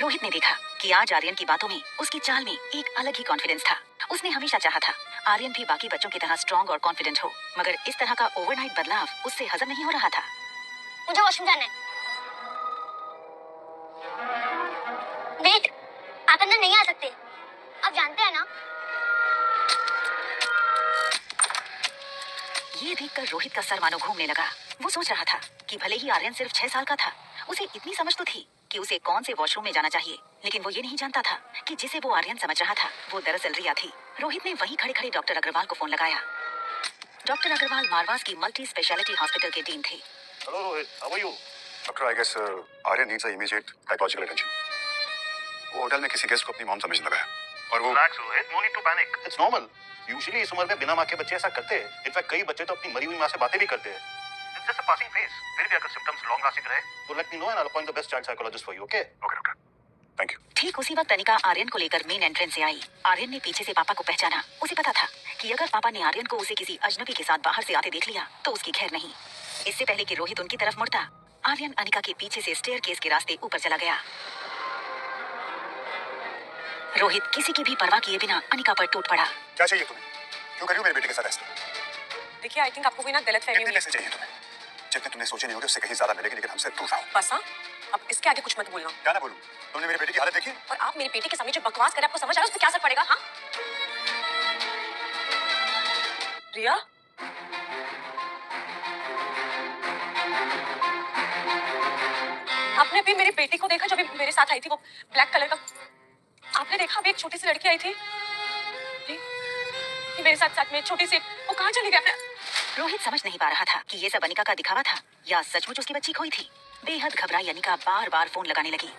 रोहित ने देखा कि आज आर्यन की बातों में, उसकी चाल में एक अलग ही कॉन्फिडेंस था। उसने हमेशा चाहा था आर्यन भी बाकी बच्चों की तरह स्ट्रॉन्ग और कॉन्फिडेंट हो, मगर इस तरह का ओवरनाइट बदलाव उससे हजम नहीं हो रहा था। मुझे वॉशरूम जाना है। वेट, आप अंदर नहीं आ सकते। आप जानते हैं ना। ये देखकर रोहित का सर मानो घूमने लगा। वो सोच रहा था कि भले ही आर्यन सिर्फ 6 साल का था, उसे इतनी समझ तो थी कि उसे कौन से वॉशरूम में जाना चाहिए, लेकिन वो ये नहीं जानता था कि जिसे वो आर्यन समझ रहा था वो दरअसल रिया थी। रोहित ने वहीं खड़े खड़े डॉक्टर अग्रवाल को फोन लगाया। डॉक्टर अग्रवाल मारवास की मल्टी स्पेशलिटी हॉस्पिटल के डीन थे। Hello Rohit, how are you? Doctor, I guess Aryan needs immediate psychological attention. वो होटल में किसी गेस्ट को अपनी मॉम समझने लगा है और वो relax Rohit, no need to panic, it's normal. Usually इस उम्र में बिना माँ के बच्चे ऐसा करते हैं। इनफैक्ट कई बच्चे तो अपनी मरी हुई माँ से बातें भी करते हैं। It's just a passing phase. फिर भी अगर सिम्टम्स लॉन्ग लास्टिंग रहे तो let me know and I will appoint the best child psychologist for you. Okay okay doctor, thank you. ठीक उसी वक्त अनिका आर्यन को लेकर मेन एंट्रेंस से आई। आर्यन ने पीछे से पापा को पहचाना। उसे पता था कि अगर पापा ने आर्यन को उसे किसी अजनबी के साथ बाहर से आते देख लिया तो उसकी खैर नहीं। इससे पहले कि रोहित उनकी तरफ मुड़ता, आर्यन अनिका के पीछे से स्टेयरकेस के रास्ते ऊपर चला गया। रोहित किसी की भी परवाह किए बिना अनिका पर टूट पड़ा। क्या चाहिए तुम्हें? क्यों कर रही हो मेरे बेटे के साथ ऐसा? देखिए, आई थिंक आपको कोई ना गलतफहमी कितने हुई है। पैसे चाहिए तुम्हें? जितने तुमने सोचे नहीं होंगे उससे कहीं ज्यादा मिलेंगे, लेकिन हमसे दूर रहो। बस हाँ, अब इसके आगे कुछ मत बोलना। क्या ना बोलूं? तुमने मेरे बेटे की हालत देखी? और आप मेरे बेटे के सामने जो बकवास करे, आपको समझ आ रहा है उससे क्या असर पड़ेगा? हाँ रिया, आपने अभी मेरे बेटे को देखा जो अभी मेरे साथ आई थी, वो ब्लैक कलर का? आपने देखा अभी एक छोटी सी लड़की आई थी ये मेरे साथ साथ में छोटी सी, वो कहाँ चली गई? आपने? रोहित समझ नहीं पा रहा था कि ये सब अनिका का दिखावा था या सचमुच उसकी बच्ची खोई थी। बेहद घबराई अनिका बार बार फोन लगाने लगी।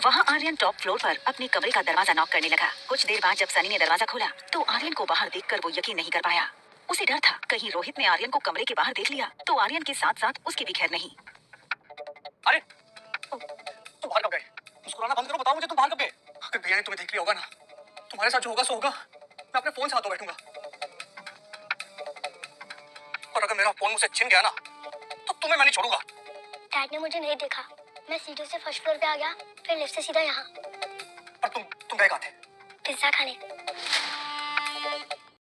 वहाँ आर्यन टॉप फ्लोर पर अपने कमरे का दरवाजा नॉक करने लगा। कुछ देर बाद जब सनी ने दरवाजा खोला तो आर्यन को बाहर देखकर वो यकीन नहीं कर पाया। उसे डर था कहीं रोहित ने आर्यन को कमरे के बाहर देख लिया तो आर्यन के साथ साथ उसकी भी खैर नहीं। अरे तुम बाहर कब गए? मुस्कुराना बंद करो, बताओ मुझे तुम बाहर कब गए? अगर भैया ने तुम्हें देख लिया होगा ना, तुम्हारे साथ जो होगा सो होगा। मैं अपने फोन से हाथों बैठूंगा और अगर मेरा फोन मुझसे छिन गया ना तो तुम्हें मैं नहीं छोड़ूंगा। डैड ने मुझे नहीं देखा। मैं सीढ़ियों से फर्स्ट फ्लोर पे आ गया, फिर लिफ्ट से सीधा यहाँ। और तुम गए कहाँ थे? पिज्जा खाने।